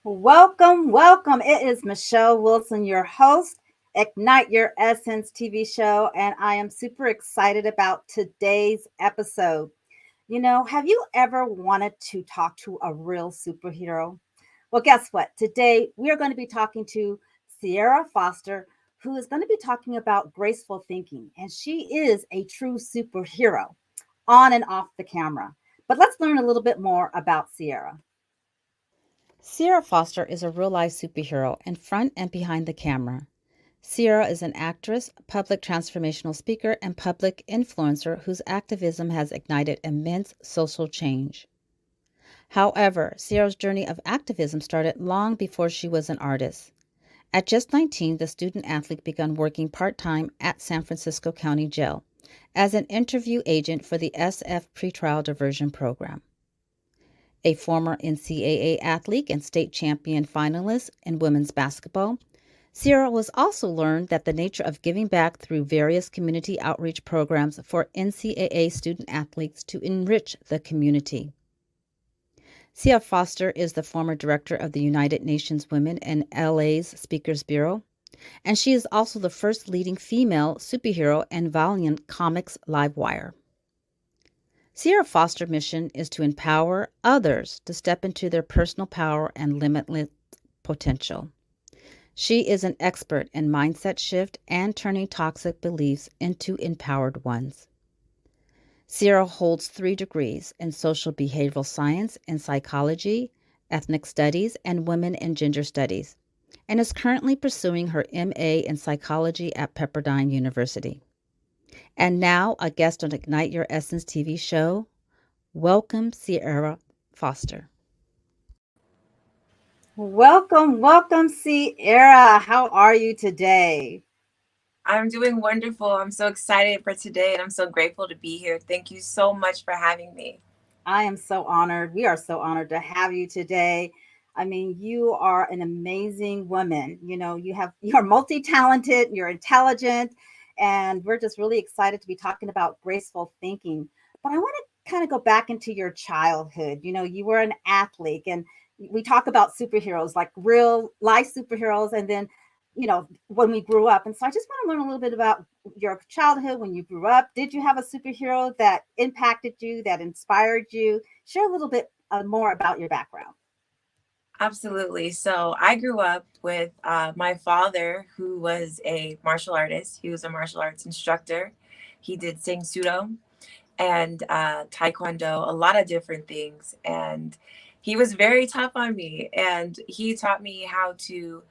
Welcome, welcome. It is Michelle Wilson, your host, Ignite Your Essence TV show, and I am super excited about today's episode. Have you ever wanted to talk to a real superhero? Well, guess what? Today we are going to be talking to Ciera Foster, who is going to be talking about graceful thinking, and she is a true superhero on and off the camera. But let's learn a little bit more about Ciera. Ciera Foster is a real life superhero in front and behind the camera. Ciera is an actress, public transformational speaker, and public influencer whose activism has ignited immense social change. However, Ciera's journey of activism started long before she was an artist. At just 19, the student athlete began working part time at San Francisco County Jail as an interview agent for the SF Pretrial Diversion Program. A former NCAA athlete and state champion finalist in women's basketball, Ciera was also learned that the nature of giving back through various community outreach programs for NCAA student athletes to enrich the community. Ciera Foster is the former director of the United Nations Women in LA's Speakers Bureau, and she is also the first leading female superhero in Valiant Comics Livewire. Ciera Foster's mission is to empower others to step into their personal power and limitless potential. She is an expert in mindset shift and turning toxic beliefs into empowered ones. Ciera holds 3 degrees in social behavioral science and psychology, ethnic studies, and women and gender studies, and is currently pursuing her MA in psychology at Pepperdine University. And now, a guest on Ignite Your Essence TV show. Welcome, Ciera Foster. Welcome, welcome, Ciera. How are you today? I'm doing wonderful. I'm so excited for today and I'm so grateful to be here. Thank you so much for having me. I am so honored. We are so honored to have you today. I mean, you are an amazing woman. You're multi-talented, you're intelligent, and we're just really excited to be talking about graceful thinking. But I want to kind of go back into your childhood. You were an athlete, and we talk about superheroes, like real life superheroes, and then when we grew up. And so I just want to learn a little bit about your childhood when you grew up. Did you have a superhero that impacted you, that inspired you? Share a little bit more about your background. Absolutely. So I grew up with my father, who was a martial artist. He was a martial arts instructor. He did Sing Sudo and Taekwondo, a lot of different things. And he was very tough on me. And he taught me how to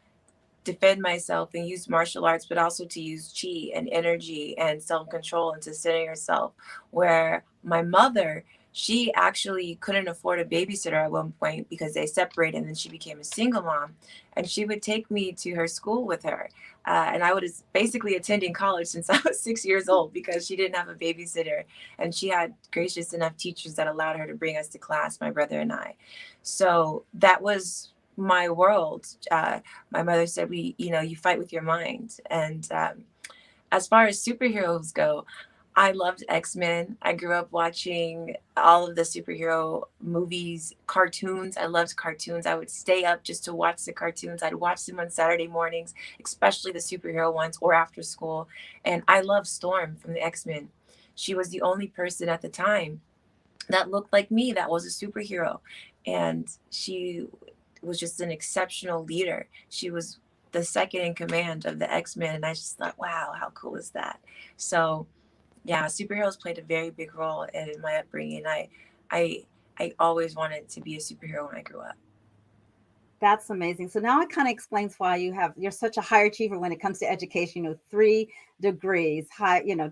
defend myself and use martial arts, but also to use chi and energy and self control and to center yourself. Where my mother, she actually couldn't afford a babysitter at one point because they separated and then she became a single mom. And she would take me to her school with her. And I was basically attending college since I was 6 years old because she didn't have a babysitter. And she had gracious enough teachers that allowed her to bring us to class, my brother and I. So that was my world. My mother said, you fight with your mind. And as far as superheroes go, I loved X-Men. I grew up watching all of the superhero movies, cartoons. I loved cartoons. I would stay up just to watch the cartoons. I'd watch them on Saturday mornings, especially the superhero ones, or after school. And I love Storm from the X-Men. She was the only person at the time that looked like me that was a superhero. And she was just an exceptional leader. She was the second in command of the X-Men. And I just thought, wow, how cool is that? So yeah, superheroes played a very big role in my upbringing. I I always wanted to be a superhero when I grew up. That's amazing. So now it kind of explains why you're such a high achiever when it comes to education. 3 degrees,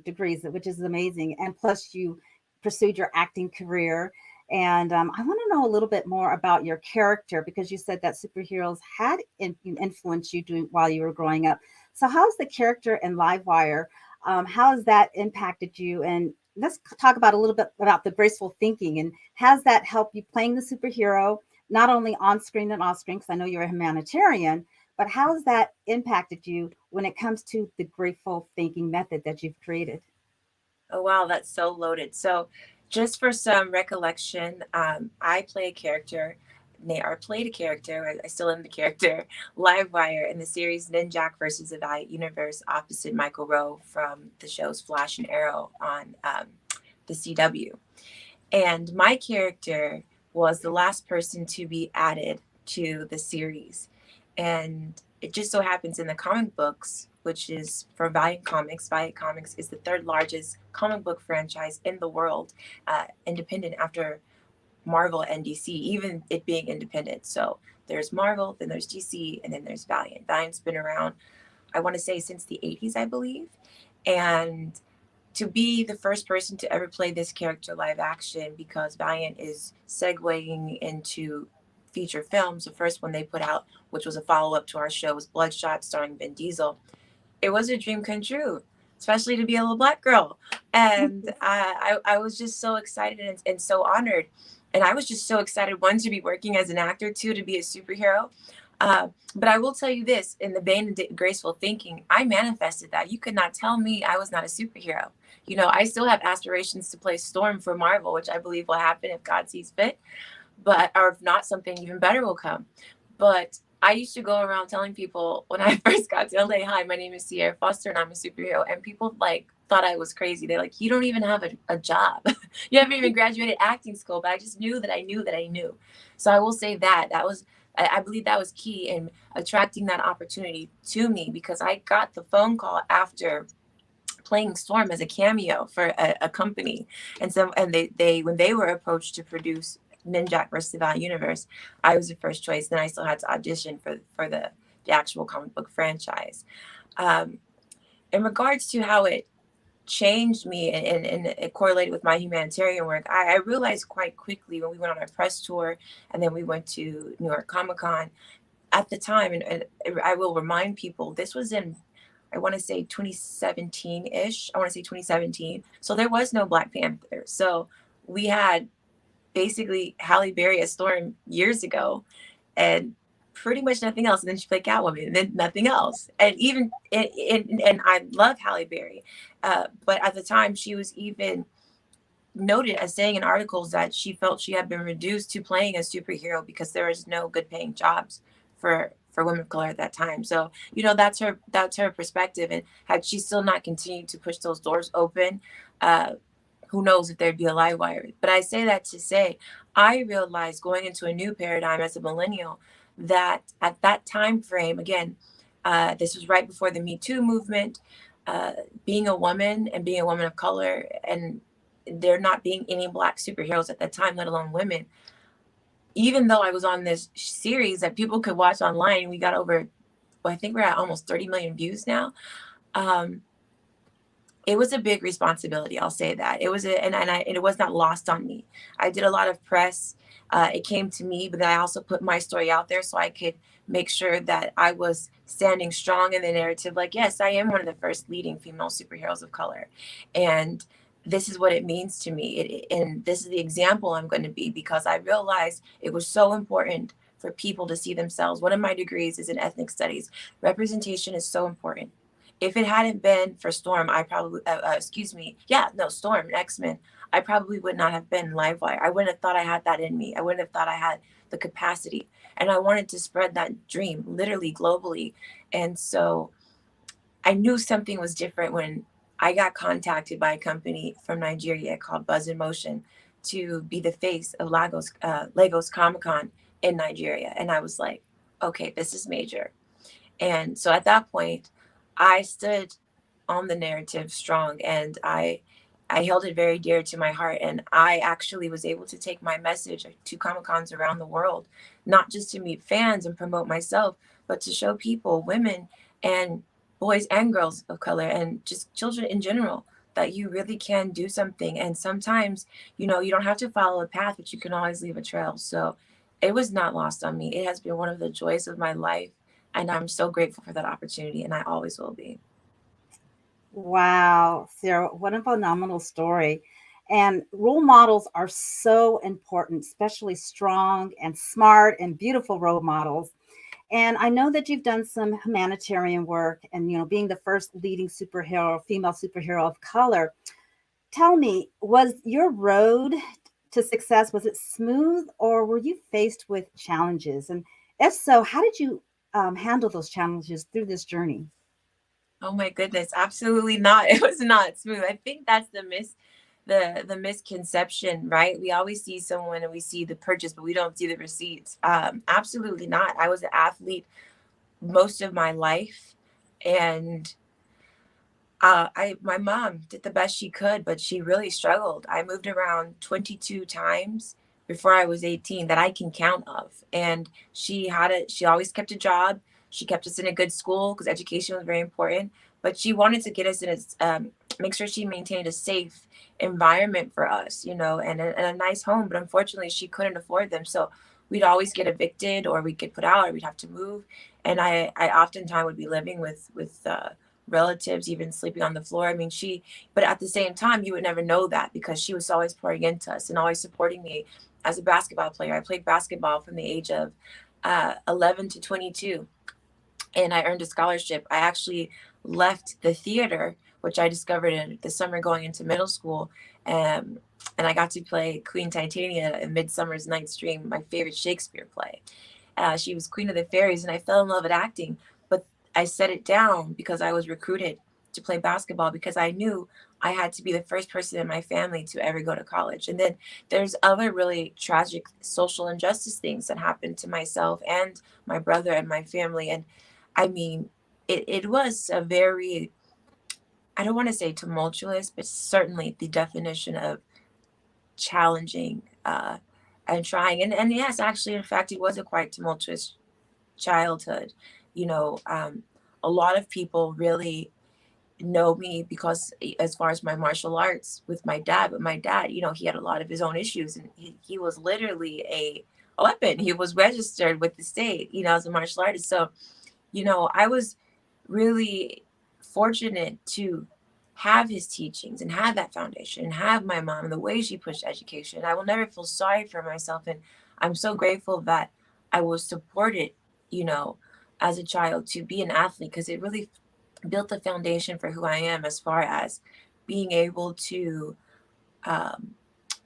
degrees, which is amazing. And plus, you pursued your acting career. And I want to know a little bit more about your character because you said that superheroes had influenced you while you were growing up. So, how's the character in Livewire? How has that impacted you? And let's talk about a little bit about the graceful thinking and has that helped you playing the superhero? Not only on screen and off screen, because I know you're a humanitarian, but how has that impacted you when it comes to the grateful thinking method that you've created? Oh wow, that's so loaded. So just for some recollection, I play a character or played a character. I still am the character, Livewire, in the series Ninjak versus the Valiant Universe, opposite Michael Rowe from the shows Flash and Arrow on the CW. And my character was the last person to be added to the series. And it just so happens in the comic books, which is for Valiant Comics. Valiant Comics is the third largest comic book franchise in the world, independent after Marvel and DC, even it being independent. So there's Marvel, then there's DC, and then there's Valiant. Valiant's been around, I want to say, since the 80s, I believe. And to be the first person to ever play this character live action, because Valiant is segueing into feature films. The first one they put out, which was a follow-up to our show, was Bloodshot, starring Vin Diesel. It was a dream come true, especially to be a little Black girl. And I was just so excited and so honored. And I was just so excited, one, to be working as an actor, two, to be a superhero. But I will tell you this, in the vein of Graceful Thinking, I manifested that. You could not tell me I was not a superhero. You know, I still have aspirations to play Storm for Marvel, which I believe will happen if God sees fit. But, or if not, something even better will come. But I used to go around telling people when I first got to LA, hi, my name is Ciera Foster and I'm a superhero. And people like thought I was crazy. They're like, you don't even have a job. You haven't even graduated acting school. But I just knew that I knew that I knew. So I will say that was, I believe that was key in attracting that opportunity to me, because I got the phone call after playing Storm as a cameo for a company. And so, and they when they were approached to produce Ninjak versus the Valiant Universe, I was the first choice. Then I still had to audition for the actual comic book franchise. In regards to how it changed me and it correlated with my humanitarian work, I realized quite quickly when we went on our press tour and then we went to New York Comic Con at the time, and I will remind people, this was in, I want to say 2017-ish. I want to say 2017. So there was no Black Panther. So we had basically Halle Berry as Storm years ago, and pretty much nothing else. And then she played Catwoman, and then nothing else. And even and I love Halle Berry, but at the time she was even noted as saying in articles that she felt she had been reduced to playing a superhero because there was no good paying jobs for women of color at that time. So, you know, that's her perspective. And had she still not continued to push those doors open, who knows if there'd be a live wire. But I say that to say, I realized going into a new paradigm as a millennial that at that time frame, again, this was right before the Me Too movement, being a woman and being a woman of color, and there not being any Black superheroes at that time, let alone women. Even though I was on this series that people could watch online, we got over, well, I think we're at almost 30 million views now. It was a big responsibility. I'll say that. It was and it was not lost on me. I did a lot of press. It came to me, but I also put my story out there so I could make sure that I was standing strong in the narrative. Like, yes, I am one of the first leading female superheroes of color. And this is what it means to me. And this is the example I'm going to be, because I realized it was so important for people to see themselves. One of my degrees is in ethnic studies. Representation is so important. If it hadn't been for Storm, I probably, Storm, X-Men, I probably would not have been Livewire. I wouldn't have thought I had that in me. I wouldn't have thought I had the capacity. And I wanted to spread that dream literally globally. And so I knew something was different when I got contacted by a company from Nigeria called Buzz in Motion to be the face of Lagos Comic-Con in Nigeria. And I was like, okay, this is major. And so at that point, I stood on the narrative strong, and I held it very dear to my heart. And I actually was able to take my message to Comic-Cons around the world, not just to meet fans and promote myself, but to show people, women and boys and girls of color, and just children in general, that you really can do something. And sometimes, you know, you don't have to follow a path, but you can always leave a trail. So it was not lost on me. It has been one of the joys of my life. And I'm so grateful for that opportunity, and I always will be. Wow, Ciera, what a phenomenal story. And role models are so important, especially strong and smart and beautiful role models. And I know that you've done some humanitarian work and, you know, being the first leading superhero, female superhero of color. Tell me, was your road to success, was it smooth or were you faced with challenges? And if so, how did you handle those challenges through this journey? Oh my goodness, absolutely not. It was not smooth. I think that's the misconception, right? We always see someone and we see the purchase, but we don't see the receipts. Absolutely not. I was an athlete most of my life, and my mom did the best she could, but she really struggled. I moved around 22 times before I was 18 that I can count of. And she always kept a job. She kept us in a good school because education was very important. But she wanted to get us in make sure she maintained a safe environment for us, and a nice home. But unfortunately, she couldn't afford them. So we'd always get evicted, or we'd get put out, or we'd have to move. And I oftentimes would be living with relatives, even sleeping on the floor. I mean, but at the same time, you would never know that because she was always pouring into us and always supporting me as a basketball player. I played basketball from the age of 11 to 22, and I earned a scholarship. I actually left the theater, which I discovered in the summer going into middle school. And I got to play Queen Titania in Midsummer's Night's Dream, my favorite Shakespeare play. She was Queen of the Fairies, and I fell in love with acting. But I set it down because I was recruited to play basketball because I knew I had to be the first person in my family to ever go to college. And then there's other really tragic social injustice things that happened to myself and my brother and my family. And I mean, it was a very, I don't want to say tumultuous, but certainly the definition of challenging and trying. And yes, actually, in fact, it was a quite tumultuous childhood. A lot of people really know me because as far as my martial arts with my dad, but my dad, he had a lot of his own issues, and he was literally a weapon. He was registered with the state, as a martial artist. So, I was really fortunate to have his teachings and have that foundation and have my mom and the way she pushed education. I will never feel sorry for myself. And I'm so grateful that I was supported, as a child to be an athlete, because it really built the foundation for who I am as far as being able to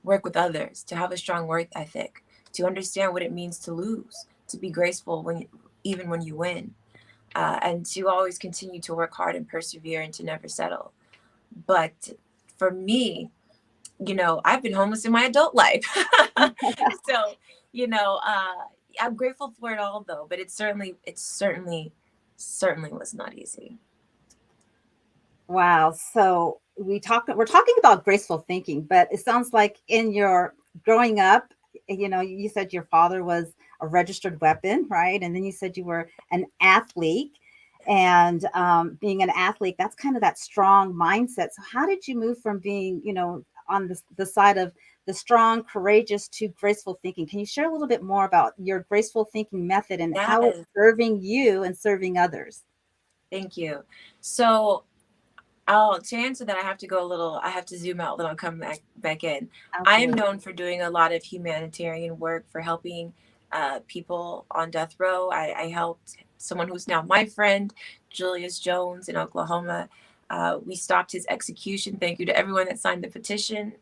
work with others, to have a strong work ethic, to understand what it means to lose, to be graceful even when you win, and to always continue to work hard and persevere and to never settle. But for me, I've been homeless in my adult life. So, I'm grateful for it all though, but it certainly was not easy. Wow. So we're talking about graceful thinking, but it sounds like in your growing up, you said your father was a registered weapon, right? And then you said you were an athlete. And being an athlete, that's kind of that strong mindset. So how did you move from being, on the side of the strong, courageous to graceful thinking? Can you share a little bit more about your graceful thinking method and how it's Yes, serving you and serving others? thank you. So to answer that, I have to zoom out, then I'll come back in. I am Absolutely. known for doing a lot of humanitarian work, for helping people on death row. I helped someone who's now my friend, Julius Jones in Oklahoma. We stopped his execution. Thank you to everyone that signed the petition.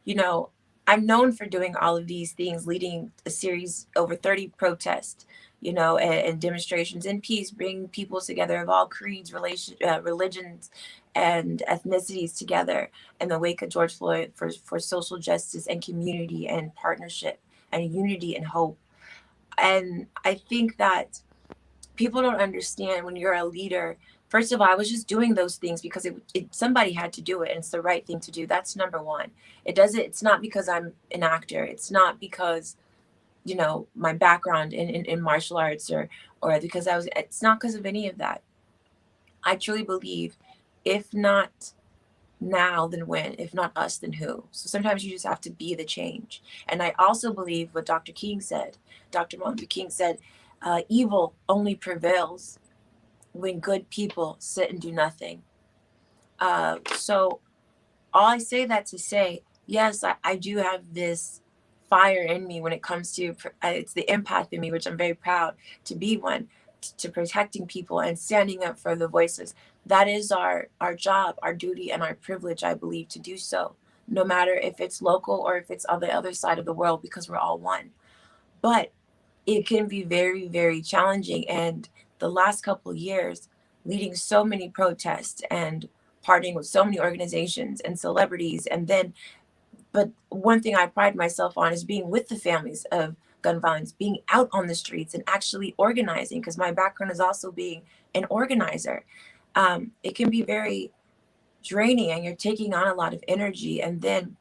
You know, I'm known for doing all of these things, leading a series over 30 protests, and demonstrations in peace, bringing people together of all creeds, religions, and ethnicities together in the wake of George Floyd for social justice and community and partnership and unity and hope. And I think that people don't understand when you're a leader. First of all, I was just doing those things because somebody had to do it, and it's the right thing to do. That's number one. It's not because I'm an actor. It's not because, my background in martial arts, or because it's not because of any of that. I truly believe, if not now, then when? If not us, then who? So sometimes you just have to be the change. And I also believe what Dr. Martin Luther King said, evil only prevails when good people sit and do nothing. So all I say that to say, yes, I do have this fire in me when it comes to, it's the empath in me, which I'm very proud to be one, to protecting people and standing up for the voices. That is our job, our duty, and our privilege, I believe, to do so. no matter if it's local or if it's on the other side of the world, because we're all one. But it can be very, very challenging. And the last couple of years, leading so many protests and partnering with so many organizations and celebrities, and then, but one thing I pride myself on is being with the families of gun violence, being out on the streets and actually organizing, because my background is also being an organizer. It can be very draining, and you're taking on a lot of energy. And then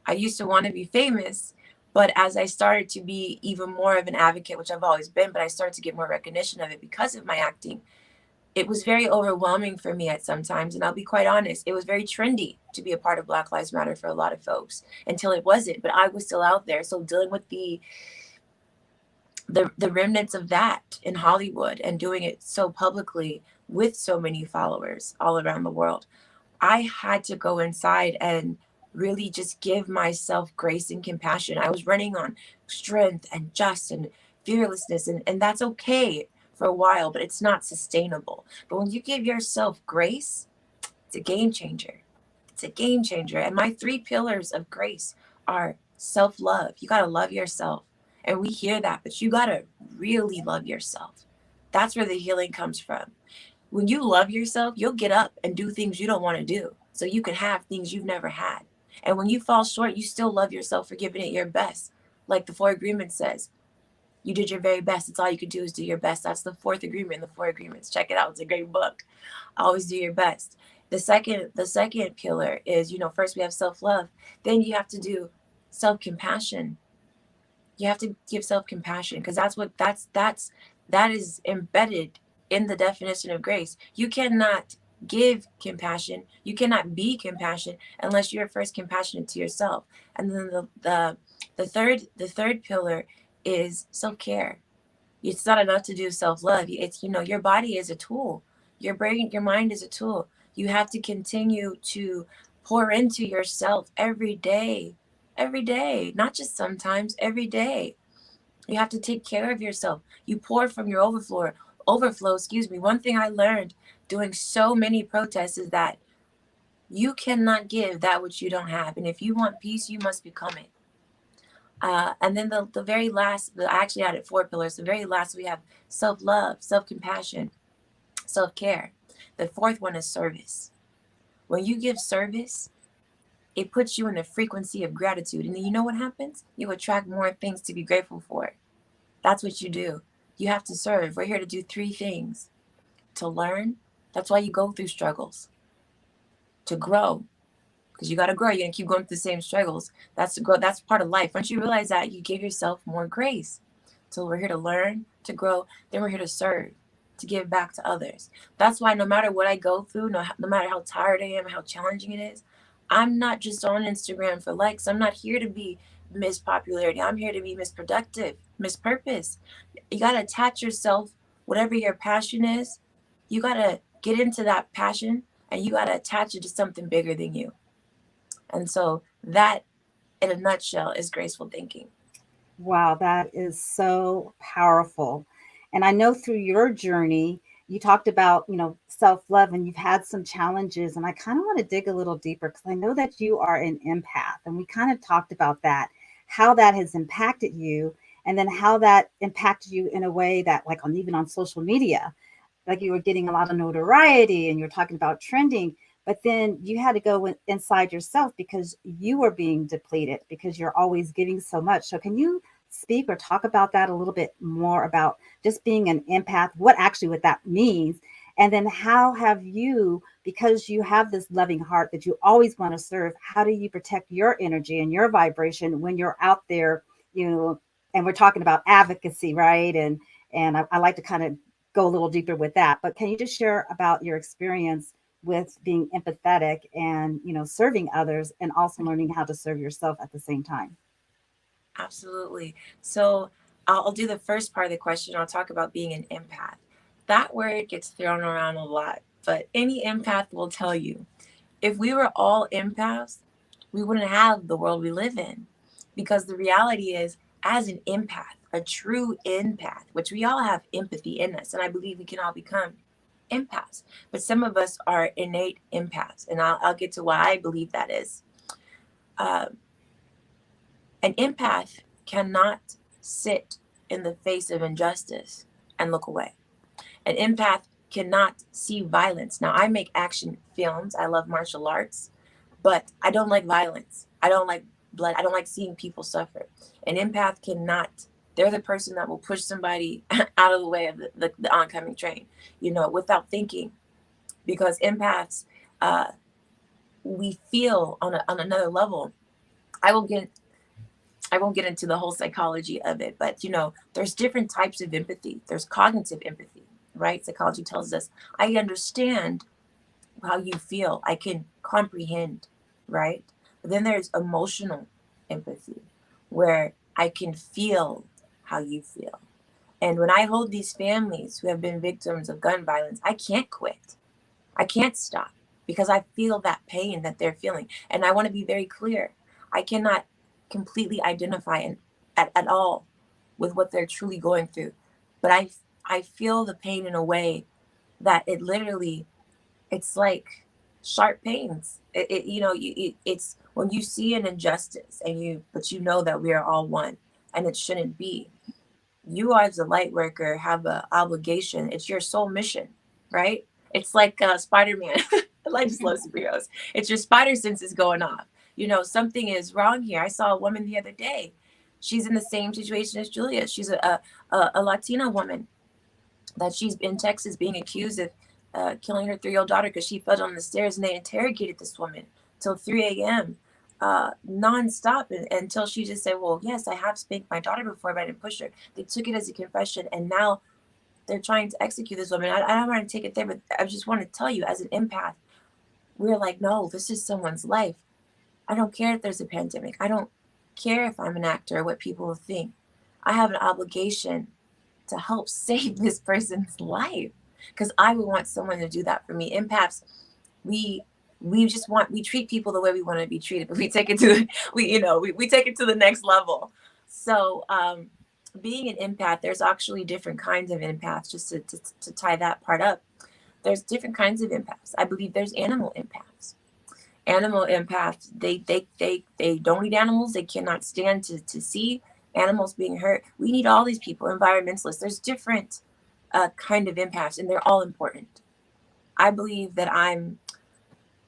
I used to want to be famous, but as I started to be even more of an advocate, which I've always been, but I started to get more recognition of it because of my acting, it was very overwhelming for me at some times. And I'll be quite honest, it was very trendy to be a part of Black Lives Matter for a lot of folks until it wasn't, but I was still out there. So dealing with the remnants of that in Hollywood and doing it so publicly with so many followers all around the world, I had to go inside and really just give myself grace and compassion. I was running on strength and just and fearlessness, and that's okay for a while, but it's not sustainable. But when you give yourself grace, it's a game changer. It's a game changer. And my 3 pillars of grace are self-love. You got to love yourself. And we hear that, but you got to really love yourself. That's where the healing comes from. When you love yourself, you'll get up and do things you don't want to do, so you can have things you've never had. And when you fall short, you still love yourself for giving it your best. Like the 4 Agreements says, you did your very best. It's all you could do is do your best. That's the 4th agreement in the 4 Agreements. Check it out. It's a great book. Always do your best. The second pillar is, first we have self-love. Then you have to do self-compassion. You have to give self-compassion, because that is embedded in the definition of grace. You cannot give compassion. You cannot be compassionate unless you're first compassionate to yourself. And then the third pillar is self-care. It's not enough to do self-love. It's, your body is a tool. Your brain, your mind is a tool. You have to continue to pour into yourself every day, not just sometimes, every day. You have to take care of yourself. You pour from your overflow. One thing I learned doing so many protests is that you cannot give that which you don't have. And if you want peace, you must become it. And then the very last, I actually added 4 pillars. The very last, we have self-love, self-compassion, self-care. The 4th one is service. When you give service, it puts you in the frequency of gratitude. And then you know what happens? You attract more things to be grateful for. That's what you do. You have to serve. We're here to do 3 things. To learn. That's why you go through struggles. To grow. Because you got to grow. You're going to keep going through the same struggles. That's to grow. That's part of life. Once you realize that, you give yourself more grace. So we're here to learn, to grow. Then we're here to serve, to give back to others. That's why no matter what I go through, no matter how tired I am, how challenging it is, I'm not just on Instagram for likes. I'm not here to be Miss Popularity. I'm here to be Miss Productive, Miss Purpose. You got to attach yourself, whatever your passion is, you got to get into that passion and you got to attach it to something bigger than you. And so that, in a nutshell, is graceful thinking. Wow, that is so powerful. And I know through your journey, you talked about, self-love, and you've had some challenges. And I kind of want to dig a little deeper, because I know that you are an empath. And we kind of talked about that, how that has impacted you, and then how that impacted you in a way that, like, even on social media, like you were getting a lot of notoriety and you're talking about trending, but then you had to go inside yourself because you were being depleted, because you're always giving so much. So can you speak or talk about that a little bit more, about just being an empath, what that means? And then how have you, because you have this loving heart that you always want to serve, how do you protect your energy and your vibration when you're out there, and we're talking about advocacy, right? And I like to kind of go a little deeper with that, but can you just share about your experience with being empathetic and, serving others, and also learning how to serve yourself at the same time? Absolutely. So I'll do the first part of the question. I'll talk about being an empath. That word gets thrown around a lot, but any empath will tell you, if we were all empaths, we wouldn't have the world we live in. Because the reality is, as an empath, a true empath, which we all have empathy in us, and I believe we can all become empaths, but some of us are innate empaths, and I'll get to why I believe that is. An empath cannot sit in the face of injustice and look away. An empath cannot see violence. Now, I make action films. I love martial arts, but I don't like violence. I don't like blood. I don't like seeing people suffer. An empath cannot, they're the person that will push somebody out of the way of the oncoming train, without thinking. Because empaths, we feel on another level. I won't get into the whole psychology of it, but there's different types of empathy. There's cognitive empathy, right? Psychology tells us, I understand how you feel. I can comprehend, right? But then there's emotional empathy, where I can feel how you feel. And when I hold these families who have been victims of gun violence, I can't quit. I can't stop, because I feel that pain that they're feeling. And I want to be very clear. I cannot completely identify at all with what they're truly going through. But I feel the pain in a way that it's like sharp pains. It's when you see an injustice but you know that we are all one, and it shouldn't be. You as a light worker have an obligation. It's your sole mission, right? It's like Spider-Man. I just love superheroes. It's your spider senses going off. Something is wrong here. I saw a woman the other day. She's in the same situation as Julia. She's a Latina woman that she's in Texas being accused of killing her 3-year-old daughter because she fell down the stairs, and they interrogated this woman till 3 a.m. Nonstop until she just said, well, yes, I have spanked my daughter before, but I didn't push her. They took it as a confession, and now they're trying to execute this woman. I don't want to take it there, but I just want to tell you, as an empath, we're like, no, this is someone's life. I don't care if there's a pandemic. I don't care if I'm an actor or what people will think. I have an obligation to help save this person's life, because I would want someone to do that for me. Empaths, we treat people the way we want to be treated, but we take it to we take it to the next level. So being an empath, there's actually different kinds of empaths. Just to tie that part up, there's different kinds of empaths. I believe there's animal empaths. Animal empaths, they don't eat animals. They cannot stand to see animals being hurt. We need all these people. Environmentalists, there's different kind of empaths, and they're all important. I believe that I'm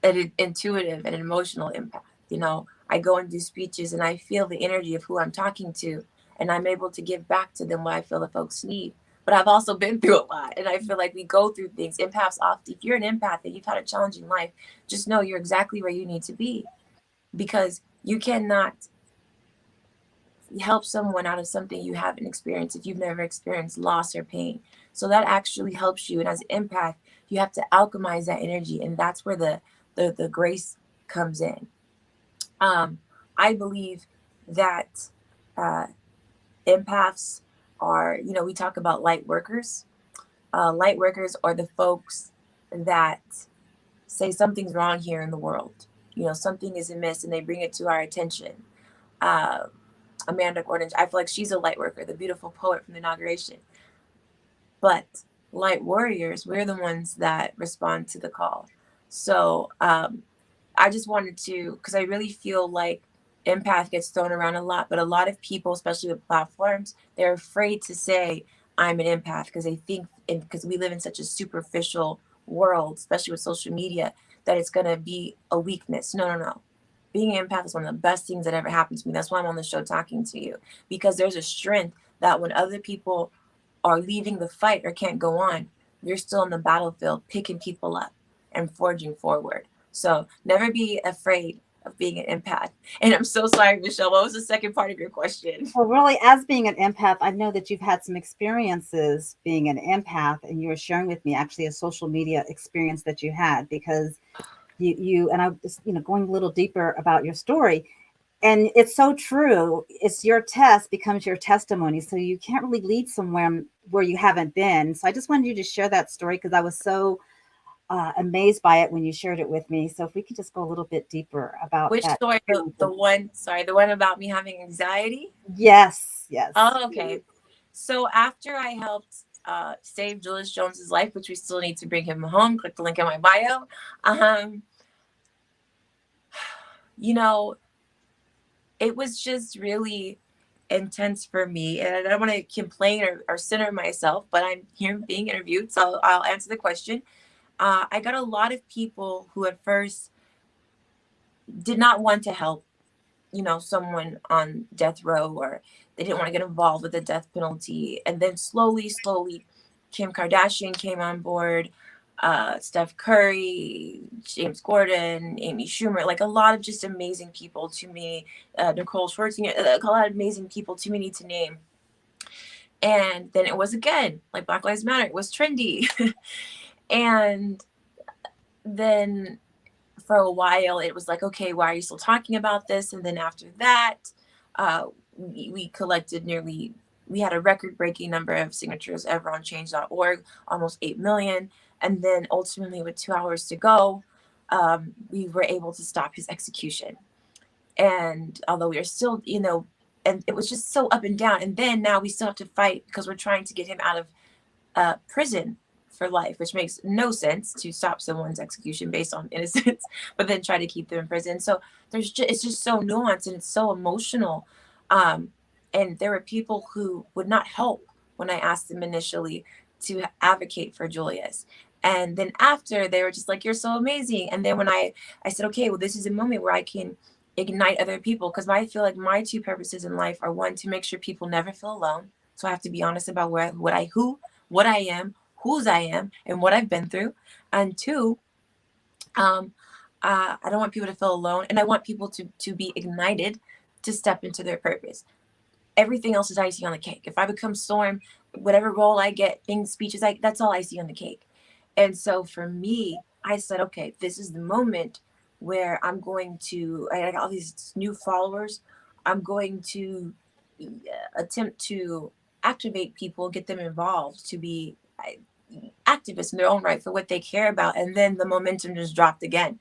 an intuitive and an emotional empath. I go and do speeches, and I feel the energy of who I'm talking to, and I'm able to give back to them what I feel the folks need. But I've also been through a lot, and I feel like we go through things. Empaths often, if you're an empath and you've had a challenging life, just know you're exactly where you need to be, because you cannot help someone out of something you haven't experienced if you've never experienced loss or pain. So that actually helps you. And as an empath, you have to alchemize that energy, and that's where the grace comes in. I believe that empaths are, we talk about light workers. Light workers are the folks that say something's wrong here in the world. Something is amiss, and they bring it to our attention. Amanda Gordon, I feel like she's a light worker, the beautiful poet from the inauguration. But light warriors, we're the ones that respond to the call. So I just wanted to, because I really feel like empath gets thrown around a lot, but a lot of people, especially with platforms, they're afraid to say I'm an empath, because they think, because we live in such a superficial world, especially with social media, that it's going to be a weakness. No. Being an empath is one of the best things that ever happened to me. That's why I'm on the show talking to you, because there's a strength that when other people are leaving the fight or can't go on, you're still on the battlefield picking people up and forging forward. So never be afraid of being an empath. And I'm so sorry, Michelle, what was the second part of your question? Well, really, as being an empath, I know that you've had some experiences being an empath, and you were sharing with me actually a social media experience that you had, because you and I was, going a little deeper about your story. And it's so true. It's your test becomes your testimony. So you can't really lead somewhere where you haven't been. So I just wanted you to share that story, because I was so amazed by it when you shared it with me. So if we could just go a little bit deeper about which that. story, the one about me having anxiety? Yes. Oh, okay. So after I helped save Julius Jones's life, which we still need to bring him home, click the link in my bio. it was just really intense for me. And I don't want to complain or center myself, but I'm here being interviewed, so I'll answer the question. I got a lot of people who at first did not want to help, someone on death row, or they didn't want to get involved with the death penalty. And then slowly, Kim Kardashian came on board, Steph Curry, James Gordon, Amy Schumer, like a lot of just amazing people to me, Nicole Schwarzenegger, a lot of amazing people too many to name. And then it was again, like Black Lives Matter, it was trendy. And then for a while, it was like, okay, why are you still talking about this? And then after that, we collected we had a record-breaking number of signatures ever on change.org, almost 8 million. And then ultimately, with 2 hours to go, we were able to stop his execution. And although we are still, and it was just so up and down. And then now we still have to fight because we're trying to get him out of prison for life, which makes no sense to stop someone's execution based on innocence, but then try to keep them in prison. So it's just so nuanced and it's so emotional. And there were people who would not help when I asked them initially to advocate for Julius. And then after, they were just like, you're so amazing. And then when I said, okay, well, this is a moment where I can ignite other people, because I feel like my two purposes in life are, one, to make sure people never feel alone. So I have to be honest about what I am, whose I am, and what I've been through. And two, I don't want people to feel alone, and I want people to be ignited to step into their purpose. Everything else is icing on the cake. If I become Storm, whatever role I get, speeches, that's all icing on the cake. And so for me, I said, okay, this is the moment where I'm going to, I got all these new followers. I'm going to attempt to activate people, get them involved, to be activists in their own right for what they care about. And then the momentum just dropped again.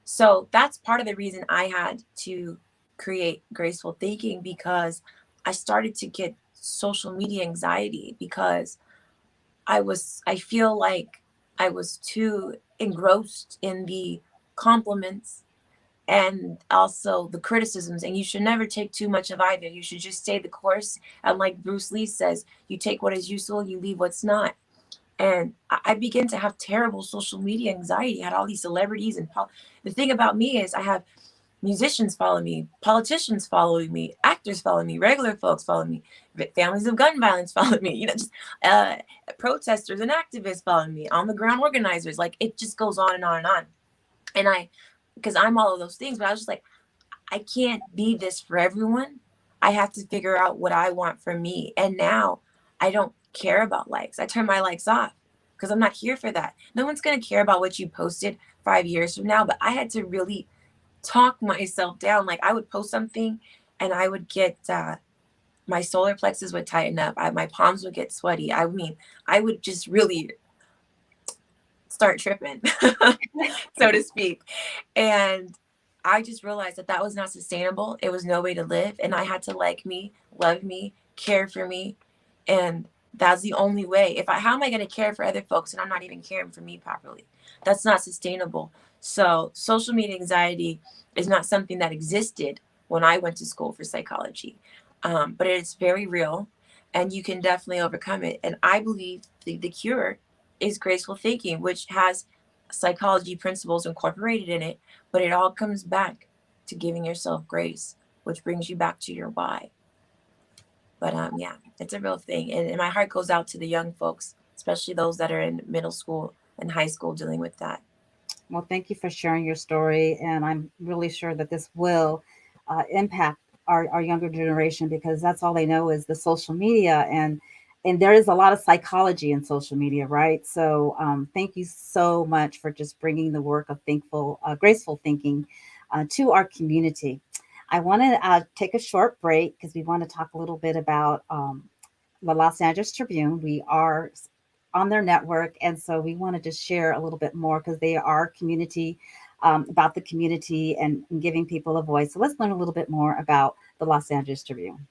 So that's part of the reason I had to create Graceful Thinking, because I started to get social media anxiety, because I feel like I was too engrossed in the compliments and also the criticisms, and you should never take too much of either. You should just stay the course. And like Bruce Lee says, you take what is useful, you leave what's not. And I began to have terrible social media anxiety. I had all these celebrities, and the thing about me is I have musicians follow me, politicians follow me, actors follow me, regular folks follow me, families of gun violence follow me, just protesters and activists follow me, on the ground organizers. Like, it just goes on and on and on. And because I'm all of those things, but I was just like, I can't be this for everyone. I have to figure out what I want for me. And now I don't care about likes. I turn my likes off because I'm not here for that. No one's going to care about what you posted 5 years from now. But I had to really talk myself down. Like, I would post something and I would get, my solar plexus would tighten up. My palms would get sweaty. I mean, I would just really start tripping, so to speak. And I just realized that was not sustainable. It was no way to live. And I had to like me, love me, care for me. And that's the only way. How am I going to care for other folks and I'm not even caring for me properly? That's not sustainable. So social media anxiety is not something that existed when I went to school for psychology, but it's very real, and you can definitely overcome it. And I believe the cure is Graceful Thinking, which has psychology principles incorporated in it, but it all comes back to giving yourself grace, which brings you back to your why. But yeah, it's a real thing. And my heart goes out to the young folks, especially those that are in middle school and high school dealing with that. Well, thank you for sharing your story. And I'm really sure that this will impact our younger generation, because that's all they know is the social media. And there is a lot of psychology in social media, right? So thank you so much for just bringing the work of Graceful Thinking to our community. I want to take a short break because we want to talk a little bit about the Los Angeles Tribune. We are on their network, and so we want to just share a little bit more because they are community, about the community and giving people a voice. So let's learn a little bit more about the Los Angeles Tribune.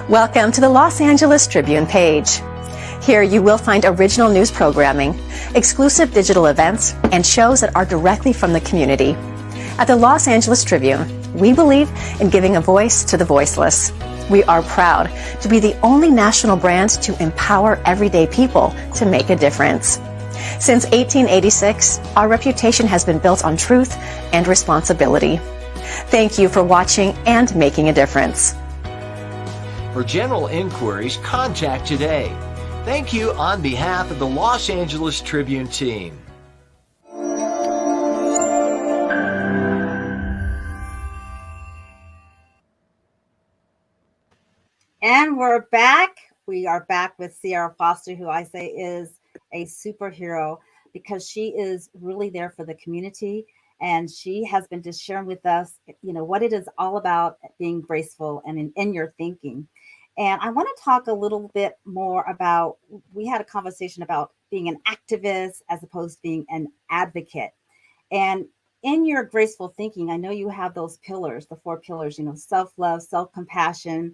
Welcome to the Los Angeles Tribune page. Here you will find original news programming, exclusive digital events, and shows that are directly from the community. At the Los Angeles Tribune, we believe in giving a voice to the voiceless. We are proud to be the only national brand to empower everyday people to make a difference. Since 1886, our reputation has been built on truth and responsibility. Thank you for watching and making a difference. For general inquiries, contact today. Thank you on behalf of the Los Angeles Tribune team. And we're back. We are back with Ciera Foster, who I say is a superhero because she is really there for the community. And she has been just sharing with us, what it is all about being graceful and in your thinking. And I want to talk a little bit more about, we had a conversation about being an activist as opposed to being an advocate. And in your graceful thinking, I know you have those pillars, the 4 pillars, self-love, self-compassion.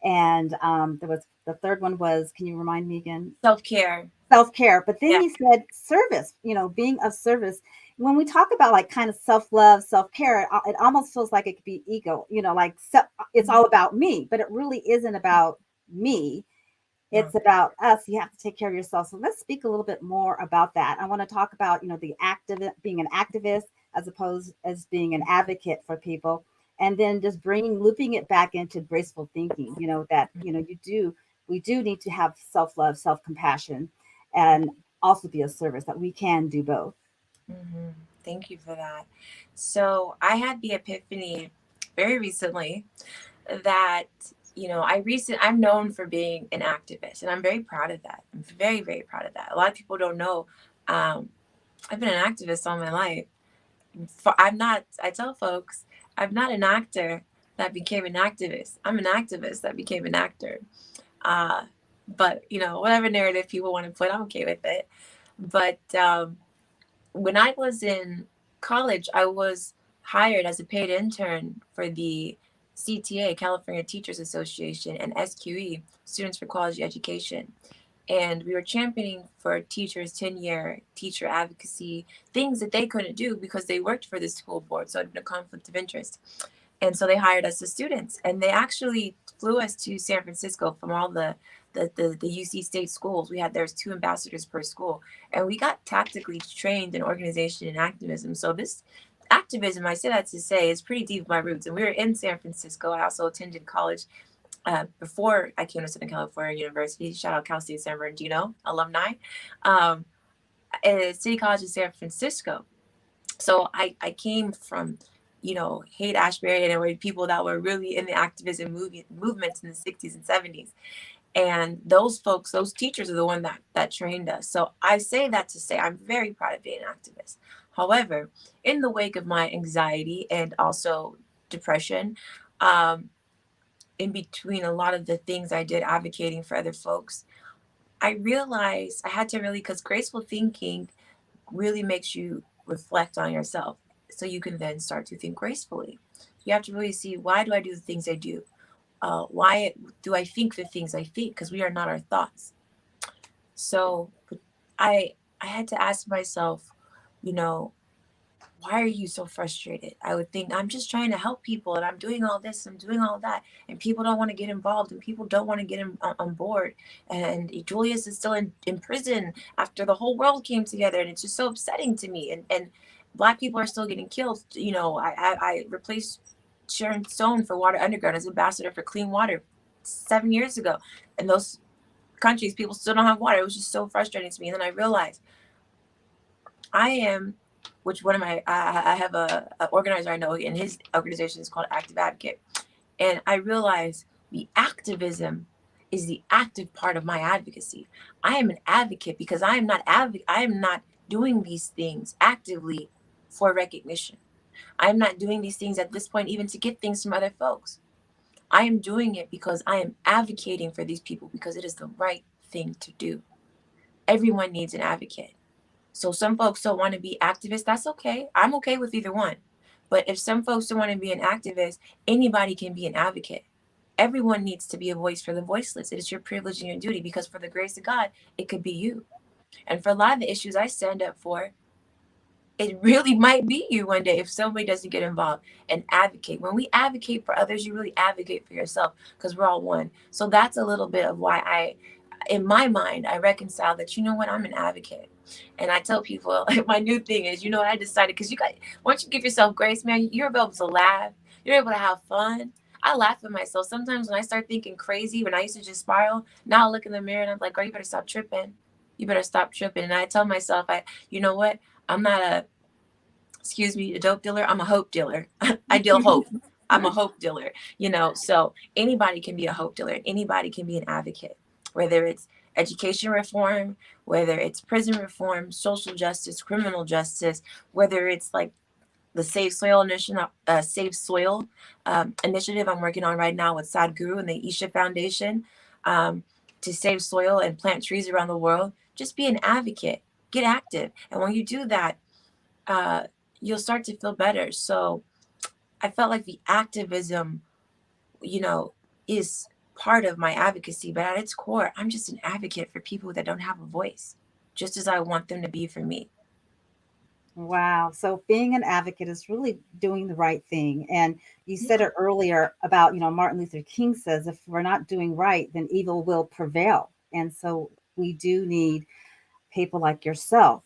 And there was the third one was, can you remind me again? Self-care. Self-care. But then you said service, being of service. When we talk about like kind of self-love, self-care, it almost feels like it could be ego, it's all about me, but it really isn't about me. It's about us. You have to take care of yourself. So let's speak a little bit more about that. I want to talk about, the being an activist as opposed as being an advocate for people. And then just looping it back into graceful thinking, that, we do need to have self-love, self-compassion, and also be of service, that we can do both. Mm-hmm. Thank you for that. So I had the epiphany very recently that, I'm known for being an activist, and I'm very proud of that. I'm very, very proud of that. A lot of people don't know. I've been an activist all my life. I tell folks, I'm not an actor that became an activist. I'm an activist that became an actor. But, whatever narrative people want to put, I'm okay with it. But when I was in college, I was hired as a paid intern for the CTA, California Teachers Association, and SQE, Students for Quality Education. And we were championing for teachers' tenure, teacher advocacy, things that they couldn't do because they worked for the school board. So it had been a conflict of interest. And so they hired us as students. And they actually flew us to San Francisco from all the UC state schools. There's 2 ambassadors per school. And we got tactically trained in organization and activism. So this activism, I say that to say, is pretty deep in my roots. And we were in San Francisco. I also attended college before I came to Southern California University. Shout out Cal State San Bernardino alumni. At City College in San Francisco. So I came from, Haight Ashbury, and there were people that were really in the activism movements in the 60s and 70s. And those folks, those teachers are the one that trained us. So I say that to say I'm very proud of being an activist. However, in the wake of my anxiety and also depression, in between a lot of the things I did advocating for other folks, I realized I had to because graceful thinking really makes you reflect on yourself. So you can then start to think gracefully. You have to really see, why do I do the things I do? Why do I think the things I think? Because we are not our thoughts. So I had to ask myself, why are you so frustrated? I would think, I'm just trying to help people, and I'm doing all this, I'm doing all that, and people don't want to get involved, and people don't want to get on board. And Julius is still in prison after the whole world came together, and it's just so upsetting to me. And Black people are still getting killed. I replaced Sharon Stone for Water Underground as ambassador for clean water 7 years ago. And those countries, people still don't have water. It was just so frustrating to me. And then I realized I have a organizer I know, and his organization is called Active Advocate. And I realized the activism is the active part of my advocacy. I am an advocate because I am not doing these things actively for recognition. I'm not doing these things at this point even to get things from other folks. I am doing it because I am advocating for these people, because it is the right thing to do. Everyone needs an advocate. So some folks don't want to be activists. That's okay. I'm okay with either one. But if some folks don't want to be an activist, anybody can be an advocate. everyone needs to be a voice for the voiceless. It is your privilege and your duty, because for the grace of God, it could be you. And for a lot of the issues I stand up for, it really might be you one day if somebody doesn't get involved and advocate. When we advocate for others, you really advocate for yourself, because we're all one. So that's a little bit of why in my mind, I reconcile that, you know what, I'm an advocate. And I tell people, my new thing is, you know what, I decided, because once you give yourself grace, man, you're able to laugh. You're able to have fun. I laugh at myself. Sometimes when I start thinking crazy, when I used to just spiral, now I look in the mirror and I'm like, girl, you better stop tripping. You better stop tripping. And I tell myself, you know what, I'm not a dope dealer. I'm a hope dealer. I deal hope. I'm a hope dealer, so anybody can be a hope dealer. Anybody can be an advocate, whether it's education reform, whether it's prison reform, social justice, criminal justice, whether it's like the Save Soil initiative, initiative I'm working on right now with Sadhguru and the Isha Foundation, to save soil and plant trees around the world. Just be an advocate, get active. And when you do that, you'll start to feel better. So I felt like the activism, is part of my advocacy, but at its core, I'm just an advocate for people that don't have a voice, just as I want them to be for me. Wow. So being an advocate is really doing the right thing. And you said it earlier about, Martin Luther King says, if we're not doing right, then evil will prevail. And so we do need people like yourself.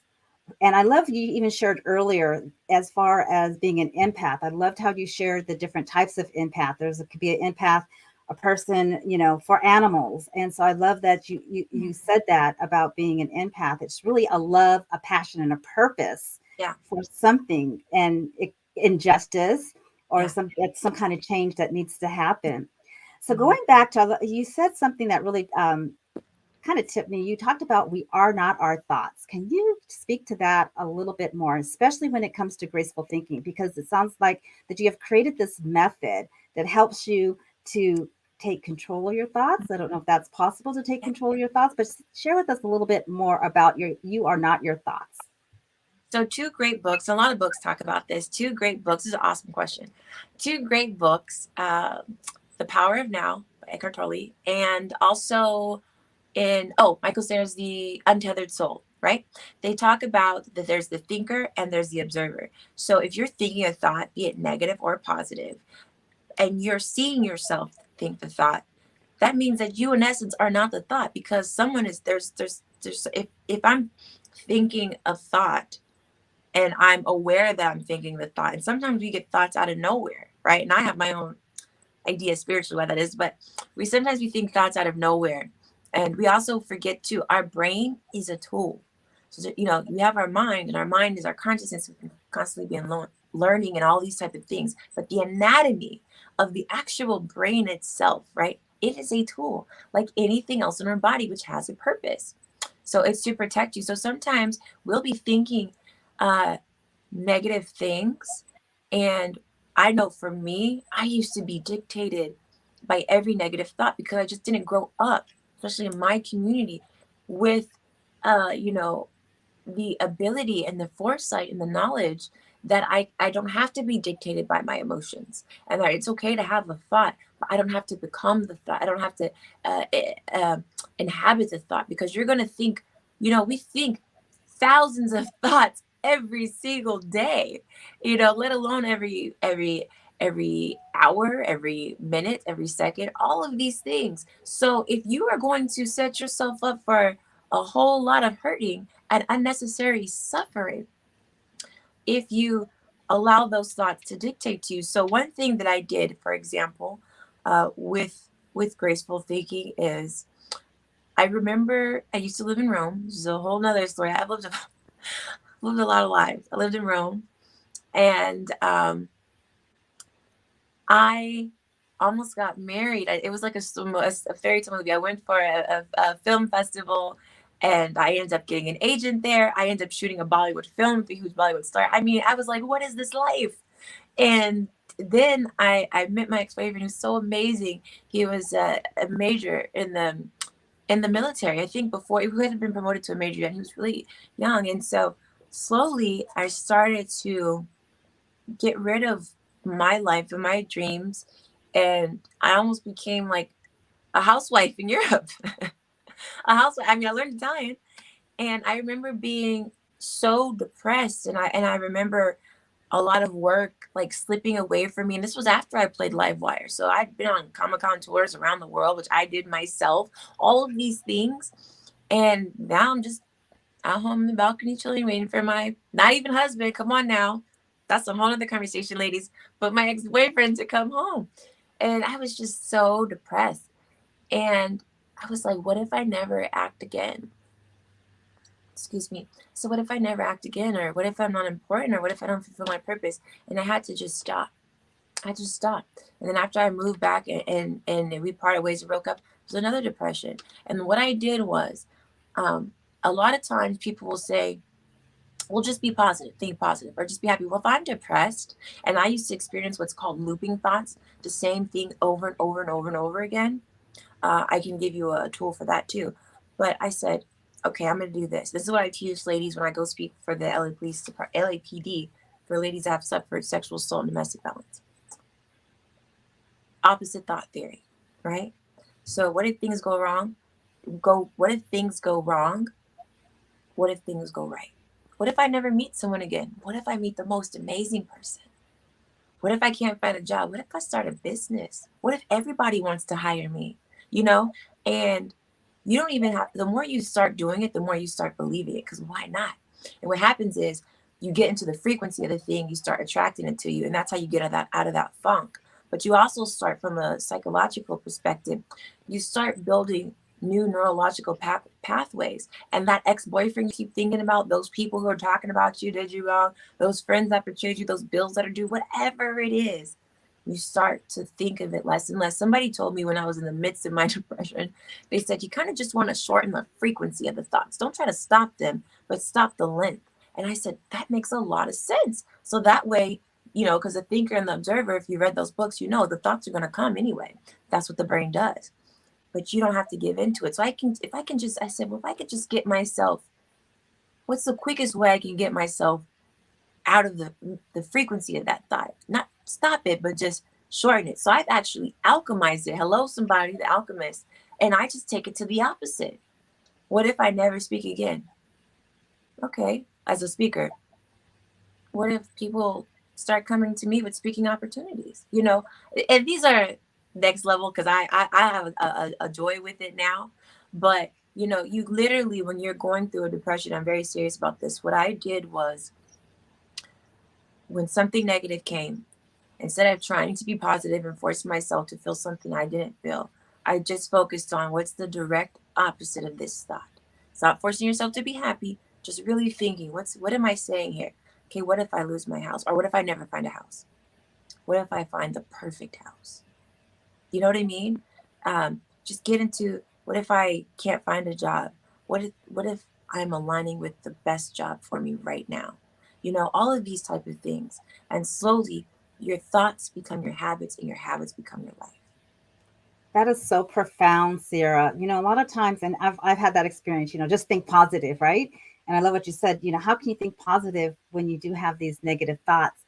And I love you even shared earlier as far as being an empath. I loved how you shared the different types of empath. It could be an empath, a person, for animals. And so I love that you said that about being an empath. It's really a love, a passion, and a purpose for something, and injustice or some kind of change that needs to happen. So going back to, you said something that really kind of tipped me. You talked about we are not our thoughts. Can you speak to that a little bit more, especially when it comes to graceful thinking? Because it sounds like that you have created this method that helps you to take control of your thoughts. I don't know if that's possible to take control of your thoughts, but share with us a little bit more about You Are Not Your Thoughts. So 2 great books, a lot of books talk about this. 2 great books. This is an awesome question. 2 great books, The Power of Now by Eckhart Tolle, and also Michael Sayers' The Untethered Soul, right? They talk about that there's the thinker and there's the observer. So if you're thinking a thought, be it negative or positive, and you're seeing yourself think the thought, that means that you in essence are not the thought, because someone is if I'm thinking a thought and I'm aware that I'm thinking the thought, and sometimes we get thoughts out of nowhere, right? And I have my own idea spiritually why that is, but we think thoughts out of nowhere. And we also forget too, our brain is a tool. So, we have our mind, and our mind is our consciousness. We can constantly be learning and all these type of things. But the anatomy of the actual brain itself, right? It is a tool like anything else in our body, which has a purpose. So it's to protect you. So sometimes we'll be thinking negative things. And I know for me, I used to be dictated by every negative thought because I just didn't grow up, especially in my community, with, the ability and the foresight and the knowledge that I don't have to be dictated by my emotions, and that it's okay to have a thought, but I don't have to become the thought. I don't have to inhabit the thought, because you're going to think, we think thousands of thoughts every single day, let alone every hour, every minute, every second, all of these things. So if you are going to set yourself up for a whole lot of hurting and unnecessary suffering, if you allow those thoughts to dictate to you. So one thing that I did, for example, with graceful thinking is, I remember I used to live in Rome. This is a whole nother story. I've lived a lot of lives. I lived in Rome, and I almost got married. It was like a fairy tale movie. I went for a film festival, and I ended up getting an agent there. I ended up shooting a Bollywood film with a huge Bollywood star. I mean, I was like, what is this life? And then I met my ex-boyfriend, who's so amazing. He was a major in the military. I think before he hadn't been promoted to a major yet. He was really young. And so slowly I started to get rid of my life and my dreams And I almost became like a housewife in Europe. A housewife. I mean, I learned Italian, and I remember being so depressed, and I remember a lot of work like slipping away from me. And this was after I played Livewire. So I'd been on Comic-Con tours around the world, which I did myself, all of these things. And now I'm just out home in the balcony chilling, waiting for my not even husband. Come on now. That's a whole other conversation, ladies. But my ex-boyfriend to come home. And I was just so depressed. And I was like, what if I never act again? Excuse me. So what if I never act again? Or what if I'm not important? Or what if I don't fulfill my purpose? And I had to just stop. I just stopped. And then after I moved back and we parted ways and broke up, it was another depression. And what I did was, a lot of times people will say, well, just be positive, think positive, or just be happy. Well, if I'm depressed, and I used to experience what's called looping thoughts, the same thing over and over and over and over again. I can give you a tool for that too. But I said, okay, I'm going to do this. This is what I teach ladies when I go speak for the LAPD for ladies that have suffered sexual assault and domestic violence. Opposite thought theory, right? So what if things go wrong? What if things go wrong? What if things go right? What if I never meet someone again? What if I meet the most amazing person? What if I can't find a job? What if I start a business? What if everybody wants to hire me? You know, and you don't even have, the more you start doing it, the more you start believing it, because why not? And what happens is you get into the frequency of the thing, you start attracting it to you, and that's how you get out of that funk. But you also start from a psychological perspective. You start building new neurological pathways. And that ex-boyfriend you keep thinking about, those people who are talking about you, did you wrong, those friends that betrayed you, those bills that are due, whatever it is, you start to think of it less and less. Somebody told me when I was in the midst of my depression, they said, you kind of just want to shorten the frequency of the thoughts. Don't try to stop them, but stop the length. And I said, that makes a lot of sense. So that way, you know, because the thinker and the observer, if you read those books, you know, the thoughts are going to come anyway. That's what the brain does. But you don't have to give into it. So I said, well, if I could just get myself, what's the quickest way I can get myself out of the frequency of that thought? Not stop it, but just shorten it. So I've actually alchemized it. Hello, somebody, the alchemist. And I just take it to the opposite. What if I never speak again? Okay, as a speaker, what if people start coming to me with speaking opportunities? You know, and these are next level because I have a joy with it now. But, you know, you literally, when you're going through a depression, I'm very serious about this. What I did was, when something negative came, instead of trying to be positive and force myself to feel something I didn't feel, I just focused on what's the direct opposite of this thought. Stop forcing yourself to be happy. Just really thinking, what am I saying here? Okay, what if I lose my house? Or what if I never find a house? What if I find the perfect house? You know what I mean? Just get into, what if I can't find a job? What if I'm aligning with the best job for me right now? You know, all of these type of things. And slowly, your thoughts become your habits, and your habits become your life. That is so profound, Ciera. You know, a lot of times, and I've had that experience, you know, just think positive, right? And I love what you said, you know, how can you think positive when you do have these negative thoughts?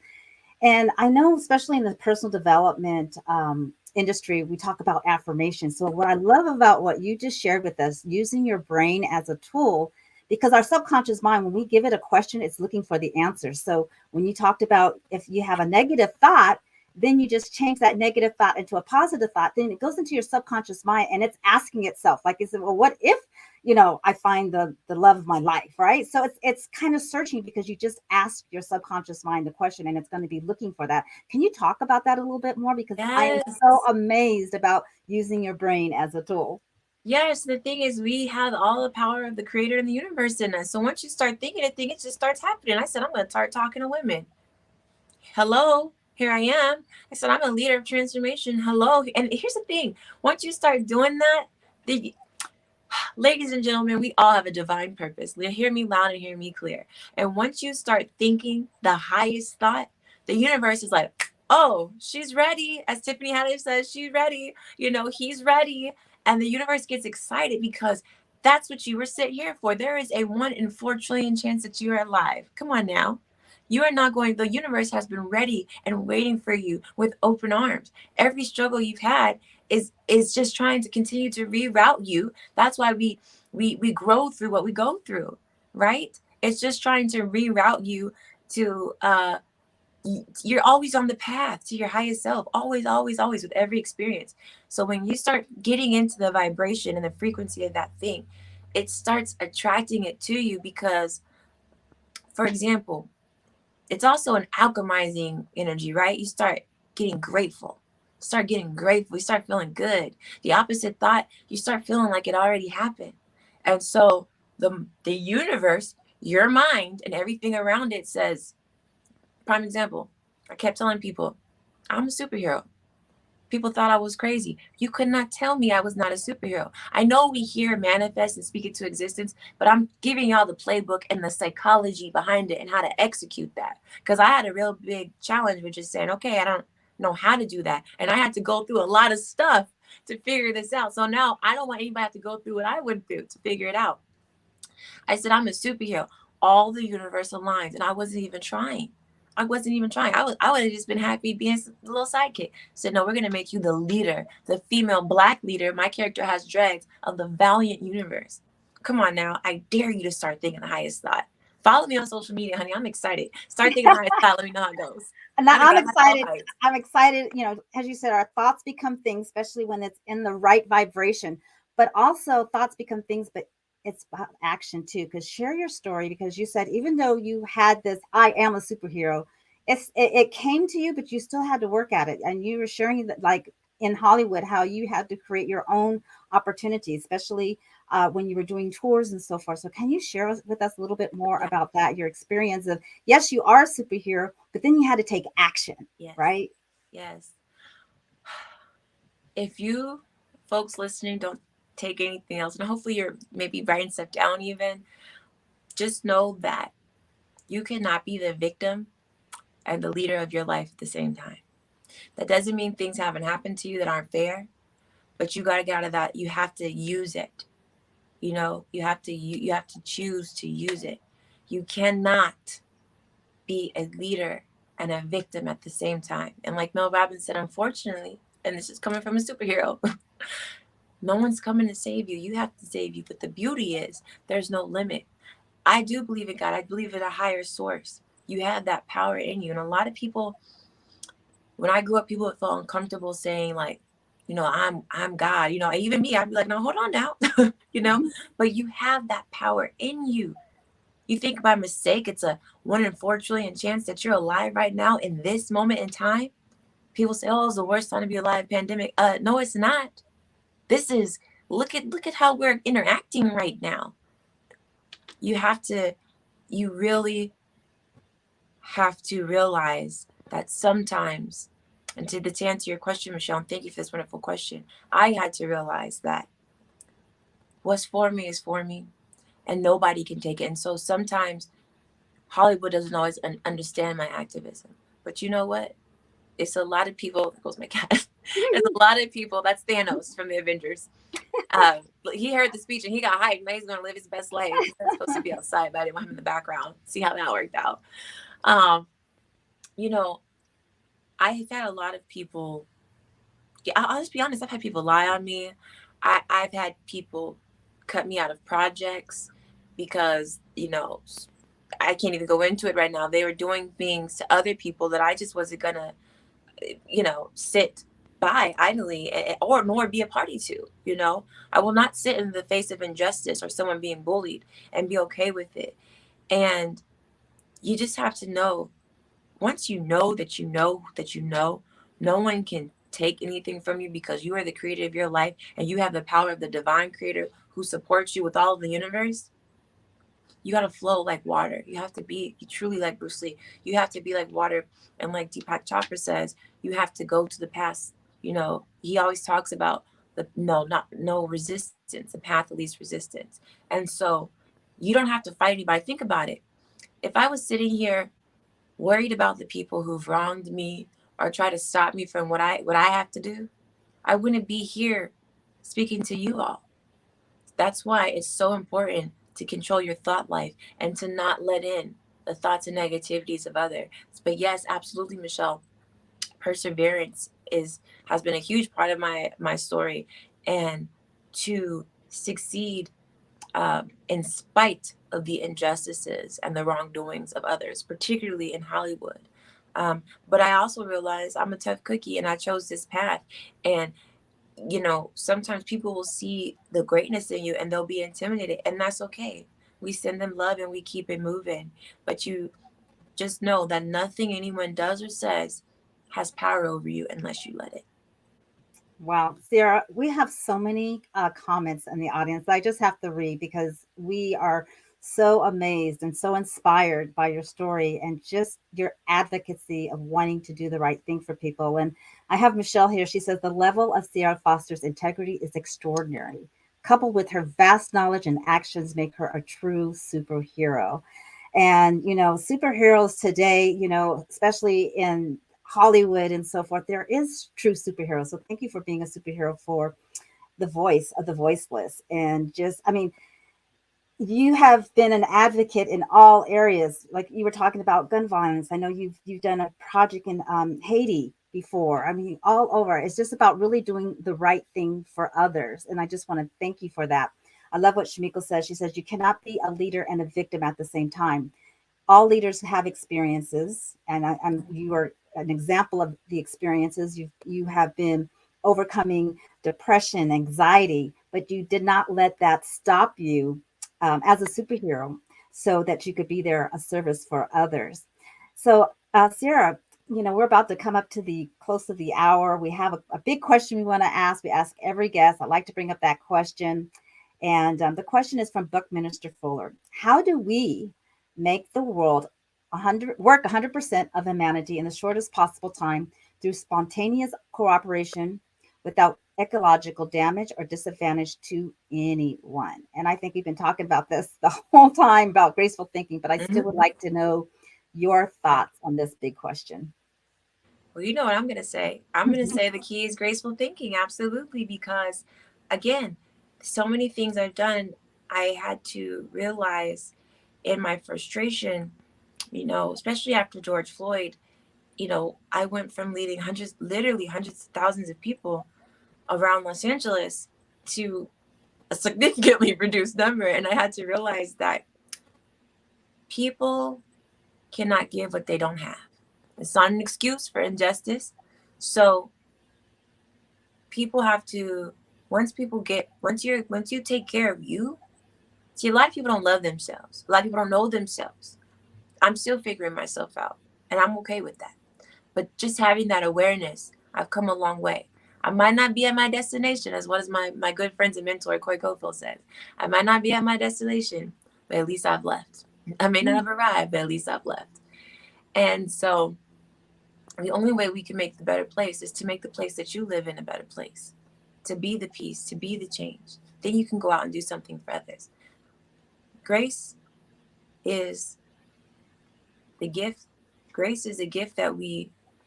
And I know, especially in the personal development industry, we talk about affirmation. So what I love about what you just shared with us, using your brain as a tool, because our subconscious mind, when we give it a question, it's looking for the answer. So when you talked about, if you have a negative thought, then you just change that negative thought into a positive thought, then it goes into your subconscious mind and it's asking itself, like, is it, well, what if, you know, I find the love of my life, right? So it's kind of searching, because you just ask your subconscious mind the question and it's going to be looking for that. Can you talk about that a little bit more? Because Yes. I am so amazed about using your brain as a tool. Yes, the thing is, we have all the power of the creator and the universe in us. So once you start thinking a thing, it just starts happening. I said, I'm going to start talking to women. Hello, here I am. I said, I'm a leader of transformation. Hello. And here's the thing. Once you start doing that, ladies and gentlemen, we all have a divine purpose. Hear me loud and hear me clear. And once you start thinking the highest thought, the universe is like, oh, she's ready. As Tiffany Haddish says, she's ready. You know, he's ready. And the universe gets excited, because that's what you were sent here for. There is a 1 in 4 trillion chance that you are alive. Come on now. You are not going, the universe has been ready and waiting for you with open arms. Every struggle you've had is just trying to continue to reroute you. That's why we grow through what we go through, right? It's just trying to reroute you to you're always on the path to your highest self, always, always, always, with every experience. So when you start getting into the vibration and the frequency of that thing, it starts attracting it to you because, for example, it's also an alchemizing energy, right? You start getting grateful. Start getting grateful. You start feeling good. The opposite thought, you start feeling like it already happened. And so the universe, your mind, and everything around it says, prime example, I kept telling people, I'm a superhero. People thought I was crazy. You could not tell me I was not a superhero. I know we hear manifest and speak it to existence, but I'm giving y'all the playbook and the psychology behind it and how to execute that. Because I had a real big challenge with just saying, okay, I don't know how to do that. And I had to go through a lot of stuff to figure this out. So now I don't want anybody to have to go through what I went through to figure it out. I said, I'm a superhero. All the universe aligns, and I wasn't even trying. I would have just been happy being a little sidekick. Said, no, we're going to make you the leader, the female Black leader. My character has dreads of the valiant universe. Come on now. I dare you to start thinking the highest thought. Follow me on social media, honey. I'm excited. Start thinking the highest thought. Let me know how it goes. And I'm excited. I'm excited. You know, as you said, our thoughts become things, especially when it's in the right vibration. But also, thoughts become things, but it's about action too. Because share your story, because you said even though you had this, I am a superhero, it came to you, but you still had to work at it. And you were sharing that, like in Hollywood, how you had to create your own opportunities, especially when you were doing tours and so forth. So can you share with us a little bit more about that, your experience of, yes, you are a superhero, but then you had to take action, right? Yes. If you folks listening don't take anything else, and hopefully you're maybe writing stuff down even, just know that you cannot be the victim and the leader of your life at the same time. That doesn't mean things haven't happened to you that aren't fair, but you got to get out of that. You have to use it. You know, you have to choose to use it. You cannot be a leader and a victim at the same time. And like Mel Robbins said, unfortunately, and this is coming from a superhero, no one's coming to save you. You have to save you. But the beauty is there's no limit. I do believe in God. I believe in a higher source. You have that power in you. And a lot of people, when I grew up, people would feel uncomfortable saying like, you know, I'm God, you know, even me, I'd be like, no, hold on now, you know, but you have that power in you. You think by mistake, it's a 1 in 4 trillion chance that you're alive right now in this moment in time. People say, oh, it's the worst time to be alive, pandemic. No, it's not. This is, look at how we're interacting right now. You really have to realize that sometimes, and to answer your question, Michelle, and thank you for this wonderful question, I had to realize that what's for me is for me, and nobody can take it. And so sometimes Hollywood doesn't always understand my activism. But you know what? It's a lot of people, there goes my cat. There's a lot of people, that's Thanos from the Avengers. He heard the speech and he got hyped. Now he's going to live his best life. He's supposed to be outside, but I didn't want him in the background. See how that worked out. You know, I've had a lot of people, I'll just be honest, I've had people lie on me. I've had people cut me out of projects because, you know, I can't even go into it right now. They were doing things to other people that I just wasn't going to, you know, sit by idly or nor be a party to. You know, I will not sit in the face of injustice or someone being bullied and be okay with it. And you just have to know, once you know that you know that you know, no one can take anything from you because you are the creator of your life and you have the power of the divine creator who supports you with all of the universe. You got to flow like water. You have to be truly like Bruce Lee. You have to be like water. And like Deepak Chopra says, you have to go to the past. You know, he always talks about no resistance, the path of least resistance. And so you don't have to fight anybody. Think about it. If I was sitting here worried about the people who've wronged me or try to stop me from what I have to do, I wouldn't be here speaking to you all. That's why it's so important to control your thought life and to not let in the thoughts and negativities of others. But yes, absolutely, Michelle, perseverance has been a huge part of my story, and to succeed in spite of the injustices and the wrongdoings of others, particularly in Hollywood. But I also realized I'm a tough cookie, and I chose this path. And sometimes people will see the greatness in you and they'll be intimidated, and that's okay. We send them love and we keep it moving. But you just know that nothing anyone does or says has power over you unless you let it. Wow, Ciera, we have so many comments in the audience that I just have to read because we are so amazed and so inspired by your story and just your advocacy of wanting to do the right thing for people. And I have Michelle here. She says the level of Ciera Foster's integrity is extraordinary. Coupled with her vast knowledge and actions, make her a true superhero. And, superheroes today, especially in Hollywood and so forth, there is true superheroes. So thank you for being a superhero for the voice of the voiceless. And just, I mean, you have been an advocate in all areas. Like you were talking about gun violence. I know you've done a project in Haiti before. I mean, all over. It's just about really doing the right thing for others. And I just want to thank you for that. I love what Shamiko says. She says, you cannot be a leader and a victim at the same time. All leaders have experiences, and you are an example of the experiences. You have been overcoming depression, anxiety, but you did not let that stop you as a superhero, so that you could be there a service for others. So, Ciera, we're about to come up to the close of the hour. We have a big question we want to ask. We ask every guest. I'd like to bring up that question, and the question is from Buckminster Fuller. How do we make the world 100% of humanity in the shortest possible time through spontaneous cooperation without ecological damage or disadvantage to anyone? And I think we've been talking about this the whole time about graceful thinking, but I still would like to know your thoughts on this big question. Well, you know what I'm going to say. I'm going to say the key is graceful thinking. Absolutely. Because again, so many things I've done, I had to realize in my frustration, especially after George Floyd, I went from leading literally hundreds of thousands of people around Los Angeles to a significantly reduced number. And I had to realize that people cannot give what they don't have. It's not an excuse for injustice. So people have to, once you take care of you, see, a lot of people don't love themselves. A lot of people don't know themselves. I'm still figuring myself out, and I'm okay with that. But just having that awareness, I've come a long way. I might not be at my destination, as what as my good friends and mentor, Coy Cofield, says. I might not be at my destination, but at least I've left. I may not have arrived, but at least I've left. And so the only way we can make the better place is to make the place that you live in a better place, to be the peace, to be the change. Then you can go out and do something for others. Grace is the gift. Grace is a gift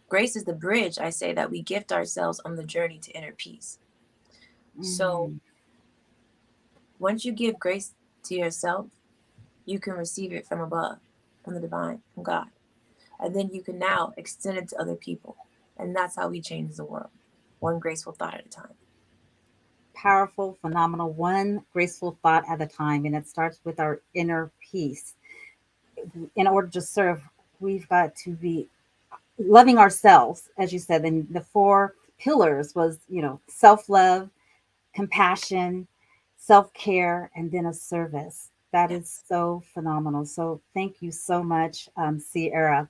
grace is the bridge, I say, that we gift ourselves on the journey to inner peace. So once you give grace to yourself, you can receive it from above, from the divine, from God. And then you can now extend it to other people. And that's how we change the world, one graceful thought at a time. Powerful, phenomenal, one graceful thought at a time. And it starts with our inner peace. In order to serve, we've got to be loving ourselves, as you said. And the 4 pillars was, self-love, compassion, self-care, and then a service. That is so phenomenal. So thank you so much, Ciera.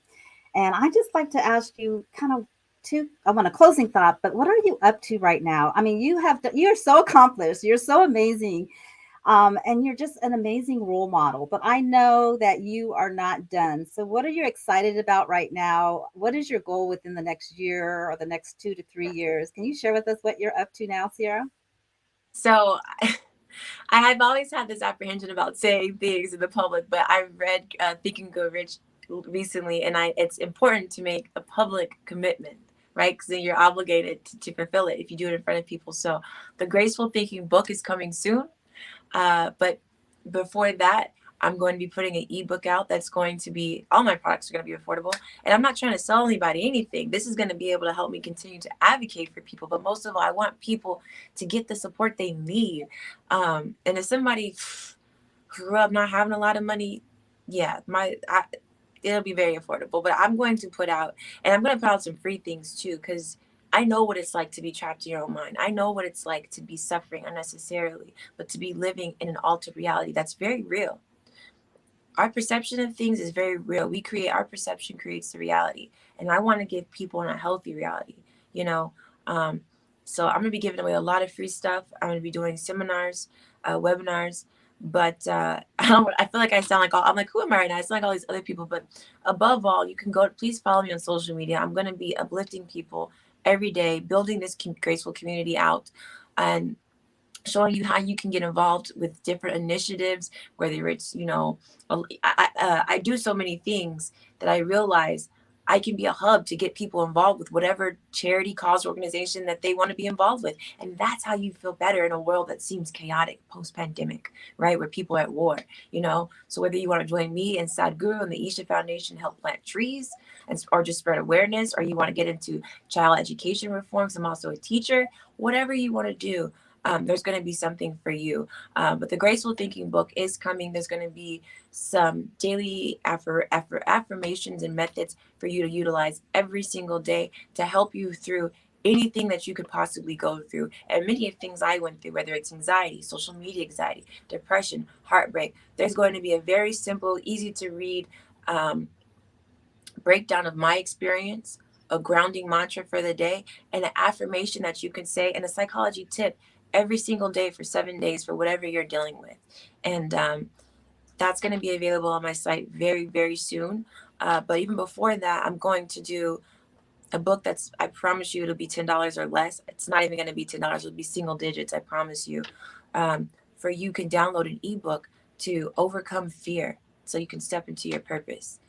And I just like to ask you I want a closing thought, but what are you up to right now? I mean, you're so accomplished. You're so amazing. And you're just an amazing role model, but I know that you are not done. So what are you excited about right now? What is your goal within the next year or the next 2 to 3 years? Can you share with us what you're up to now, Ciera? So I have always had this apprehension about saying things in the public, but I read Think and Go Rich recently, and it's important to make a public commitment, right? Because then you're obligated to fulfill it if you do it in front of people. So the Graceful Thinking book is coming soon. But before that, I'm going to be putting an ebook out that's going to be, all my products are going to be affordable. And I'm not trying to sell anybody anything. This is going to be able to help me continue to advocate for people. But most of all, I want people to get the support they need. And if somebody grew up not having a lot of money, yeah, it'll be very affordable. But I'm going to put out, and I'm going to put out some free things too, because I know what it's like to be trapped in your own mind. I know what it's like to be suffering unnecessarily, but to be living in an altered reality that's very real. Our perception of things is very real. Our perception creates the reality. And I want to give people a healthy reality, you know? So I'm going to be giving away a lot of free stuff. I'm going to be doing seminars, webinars, but I feel like I sound like I'm like, who am I right now? I sound like all these other people, but above all, you can please follow me on social media. I'm going to be uplifting people every day, building this graceful community out, and showing you how you can get involved with different initiatives, whether it's, I do so many things that I realize I can be a hub to get people involved with whatever charity, cause, organization that they want to be involved with. And that's how you feel better in a world that seems chaotic post-pandemic, right? Where people are at war, So whether you want to join me and Sadhguru and the Isha Foundation help plant trees or just spread awareness, or you want to get into child education reforms, I'm also a teacher, whatever you want to do. There's going to be something for you. But the Graceful Thinking book is coming. There's going to be some daily affirmations and methods for you to utilize every single day to help you through anything that you could possibly go through. And many of things I went through, whether it's anxiety, social media anxiety, depression, heartbreak, there's going to be a very simple, easy to read breakdown of my experience, a grounding mantra for the day, and an affirmation that you can say, and a psychology tip every single day for 7 days for whatever you're dealing with. And that's going to be available on my site very, very soon. But even before that, I'm going to do a book I promise you it'll be $10 or less. It's not even going to be $10. It'll be single digits, I promise you. For you can download an ebook to overcome fear so you can step into your purpose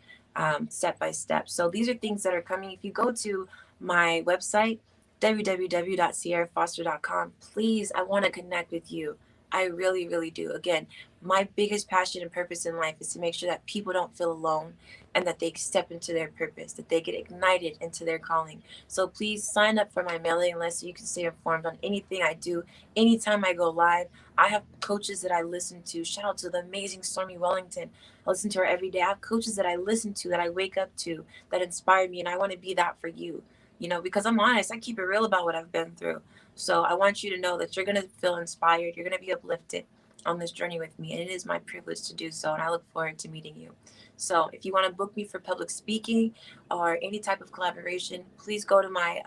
step by step. So these are things that are coming. If you go to my website, www.cierafoster.com, please, I want to connect with you. I really, really do. Again, my biggest passion and purpose in life is to make sure that people don't feel alone and that they step into their purpose, that they get ignited into their calling. So please sign up for my mailing list so you can stay informed on anything I do. Anytime I go live, I have coaches that I listen to. Shout out to the amazing Stormy Wellington. I listen to her every day. I have coaches that I listen to, that I wake up to, that inspire me. And I want to be that for you, because I'm honest. I keep it real about what I've been through. So I want you to know that you're going to feel inspired. You're going to be uplifted on this journey with me. And it is my privilege to do so. And I look forward to meeting you. So if you want to book me for public speaking or any type of collaboration, please go to my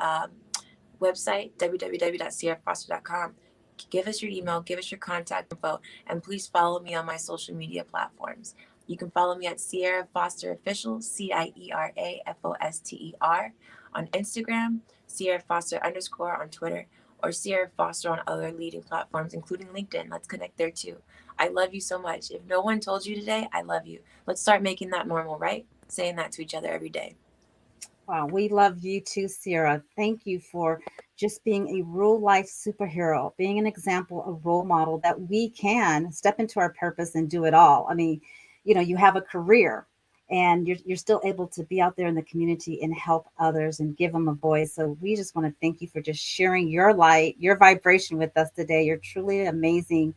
website, www.cierafoster.com. Give us your email, give us your contact info, and please follow me on my social media platforms. You can follow me at Ciera Foster Official, CIERAFOSTER on Instagram, Ciera Foster _ on Twitter, or Ciera Foster on other leading platforms, including LinkedIn. Let's connect there too. I love you so much. If no one told you today, I love you. Let's start making that normal, right? Saying that to each other every day. Wow, we love you too, Ciera. Thank you for just being a real life superhero, being an example, a role model that we can step into our purpose and do it all. I mean, you have a career and you're still able to be out there in the community and help others and give them a voice. So we just want to thank you for just sharing your light, your vibration with us today. You're truly an amazing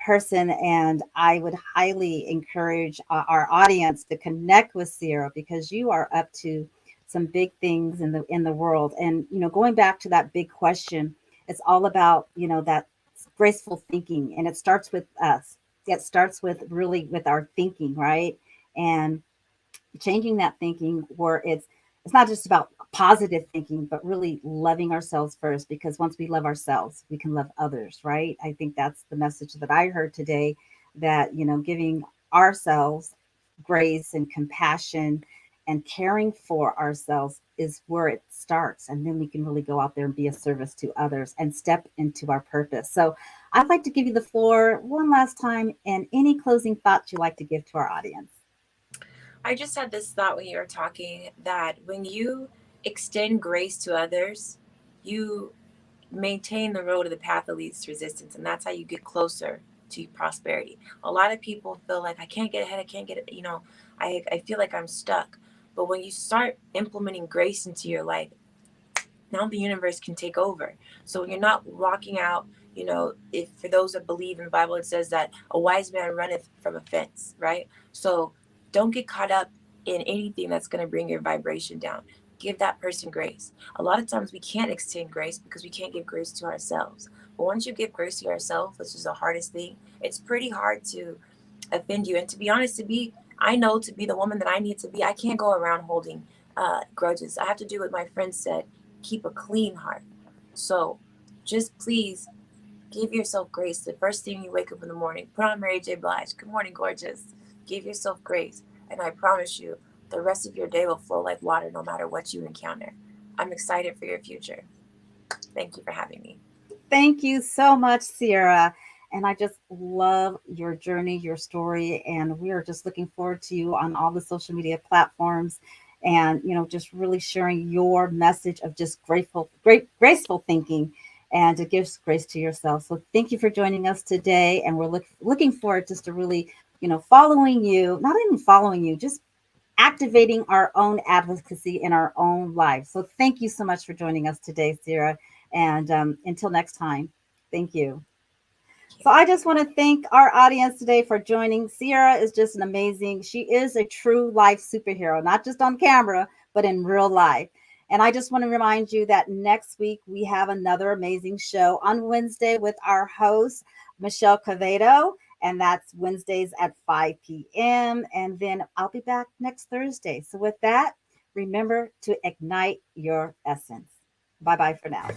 person, and I would highly encourage our audience to connect with Ciera, because you are up to some big things in the world. And going back to that big question, it's all about that graceful thinking, and it starts with us. It starts with our thinking, right? And changing that thinking where it's not just about positive thinking, but really loving ourselves first, because once we love ourselves, we can love others, right? I think that's the message that I heard today, that giving ourselves grace and compassion and caring for ourselves is where it starts, and then we can really go out there and be a service to others and step into our purpose. So I'd like to give you the floor one last time, and any closing thoughts you'd like to give to our audience. I just had this thought when you were talking, that when you extend grace to others, you maintain the road of the path that leads to resistance. And that's how you get closer to prosperity. A lot of people feel like I can't get ahead, I can't get it, I feel like I'm stuck. But when you start implementing grace into your life, now the universe can take over. So when you're not walking out, if for those that believe in the Bible, it says that a wise man runneth from a fence, right? So don't get caught up in anything that's going to bring your vibration down. Give that person grace. A lot of times we can't extend grace because we can't give grace to ourselves. But once you give grace to yourself, which is the hardest thing, it's pretty hard to offend you. And to be honest, I know to be the woman that I need to be, I can't go around holding grudges. I have to do what my friend said, keep a clean heart. So just please give yourself grace. The first thing you wake up in the morning, put on Mary J. Blige. Good morning, gorgeous. Give yourself grace. And I promise you, the rest of your day will flow like water no matter what you encounter. I'm excited for your future. Thank you for having me. Thank you so much, Ciera. And I just love your journey, your story. And we are just looking forward to you on all the social media platforms and, just really sharing your message of just graceful thinking and to give grace to yourself. So thank you for joining us today. And we're looking forward just to really, following you, not even following you, just activating our own advocacy in our own lives. So thank you so much for joining us today, Ciera. And until next time, thank you. So I just want to thank our audience today for joining. Ciera is just an amazing, she is a true life superhero, not just on camera, but in real life. And I just want to remind you that next week we have another amazing show on Wednesday with our host, Michele A. And that's Wednesdays at 5 p.m. And then I'll be back next Thursday. So with that, remember to ignite your essence. Bye-bye for now.